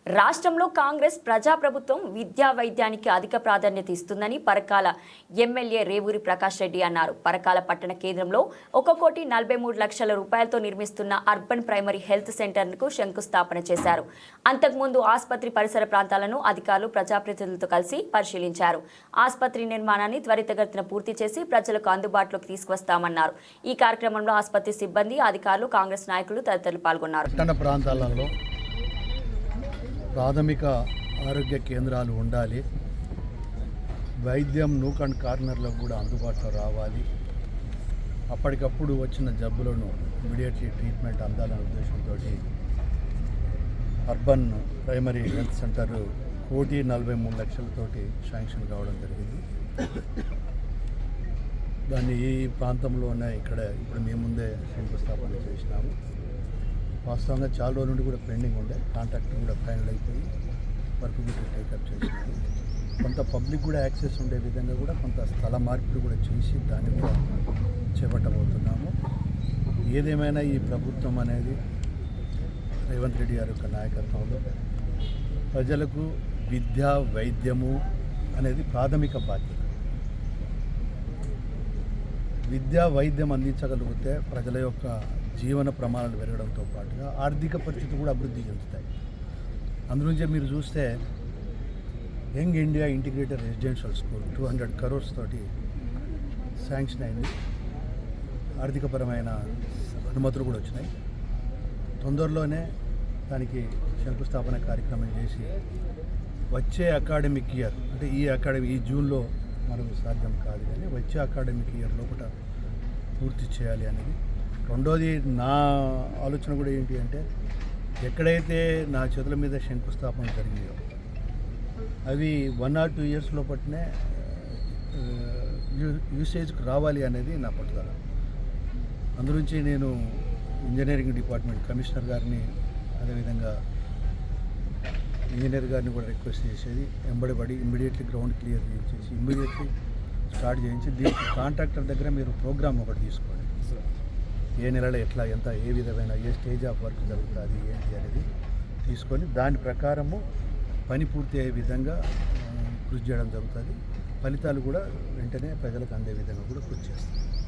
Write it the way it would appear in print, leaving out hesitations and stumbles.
రాష్ట్రంలో కాంగ్రెస్ ప్రజాప్రభుత్వం విద్యా వైద్యానికి అధిక ప్రాధాన్యత ఇస్తుందని పరకాల ఎమ్మెల్యే రేవూరి ప్రకాష్ రెడ్డి అన్నారు. పరకాల పట్టణ కేంద్రంలో 1,43,00,000 రూపాయలతో నిర్మిస్తున్న అర్బన్ ప్రైమరీ హెల్త్ సెంటర్కు శంకుస్థాపన చేశారు. అంతకుముందు ఆసుపత్రి పరిసర ప్రాంతాలను అధికారులు ప్రజాప్రతినిధులతో కలిసి పరిశీలించారు. ఆసుపత్రి నిర్మాణాన్ని త్వరితగతిన పూర్తి చేసి ప్రజలకు అందుబాటులోకి తీసుకువస్తామన్నారు. ఈ కార్యక్రమంలో ఆసుపత్రి సిబ్బంది, అధికారులు, కాంగ్రెస్ నాయకులు తదితరులు పాల్గొన్నారు. ప్రాథమిక ఆరోగ్య కేంద్రాలు ఉండాలి. వైద్యం నూక్ అండ్ కార్నర్లో కూడా అందుబాటులో రావాలి. అప్పటికప్పుడు వచ్చిన జబ్బులను ఇమీడియట్లీ ట్రీట్మెంట్ అందాలనే ఉద్దేశంతో urban primary health centre 1,43,00,000 sanction కావడం జరిగింది. దాన్ని ఈ ప్రాంతంలోనే ఇక్కడ ఇప్పుడు మేము ముందే శంకుస్థాపన చేసినాము. వాస్తవంగా చాలా రోజుల నుండి కూడా పెండింగ్ ఉండే, కాంట్రాక్ట్ కూడా ఫైనల్ అయిపోయి వర్క్ కూడా టేకప్ చేసినాము. కొంత పబ్లిక్ కూడా యాక్సెస్ ఉండే విధంగా కూడా కొంత స్థల మార్పిడి కూడా చేసి దాన్ని కూడా చేపట్టబోతున్నాము. ఏదేమైనా ఈ ప్రభుత్వం అనేది రేవంత్ రెడ్డి గారి యొక్క నాయకత్వంలో ప్రజలకు విద్య, వైద్యము అనేది ప్రాథమిక బాధ్యత. విద్యా వైద్యం అందించగలిగితే ప్రజల యొక్క జీవన ప్రమాణాలు పెరగడంతో పాటుగా ఆర్థిక పరిస్థితి కూడా అభివృద్ధి చెందుతాయి. అందులోంచే మీరు చూస్తే young India integrated residential school 200 crores తోటి శాంక్షన్ అయింది. ఆర్థికపరమైన అనుమతులు కూడా వచ్చినాయి. తొందరలోనే దానికి శంకుస్థాపన కార్యక్రమం చేసి వచ్చే అకాడమిక్ ఇయర్, అంటే ఈ జూన్లో మనకు సాధ్యం కాదు, కానీ వచ్చే అకాడమిక్ ఇయర్ లోపల పూర్తి చేయాలి అనేది. రెండోది నా ఆలోచన కూడా ఏంటి అంటే, ఎక్కడైతే నా చేతుల మీద శంకుస్థాపన జరిగిందో అవి 1 or 2 years లోపట్నే యూసేజ్కి రావాలి అనేది నా పట్టుదల. అందుగురించి నేను ఇంజనీరింగ్ డిపార్ట్మెంట్ కమిషనర్ గారిని, అదేవిధంగా ఇంజనీర్ గారిని కూడా రిక్వెస్ట్ చేసేది, ఎంబడిపడి ఇమ్మీడియట్లీ గ్రౌండ్ క్లియర్ చేయించేసి ఇమ్మీడియట్లీ స్టార్ట్ చేయించి దీనికి కాంట్రాక్టర్ దగ్గర మీరు ప్రోగ్రామ్ ఒకటి తీసుకోండి. ఏ నెలలో ఎట్లా, ఎంత, ఏ విధమైన ఏ స్టేజ్ ఆఫ్ వర్క్ జరుగుతుంది ఏంటి అనేది తీసుకొని దాని ప్రకారము పని పూర్తి అయ్యే విధంగా కృషి చేయడం జరుగుతుంది. ఫలితాలు కూడా వెంటనే ప్రజలకు అందే విధంగా కూడా కృషి చేస్తాం.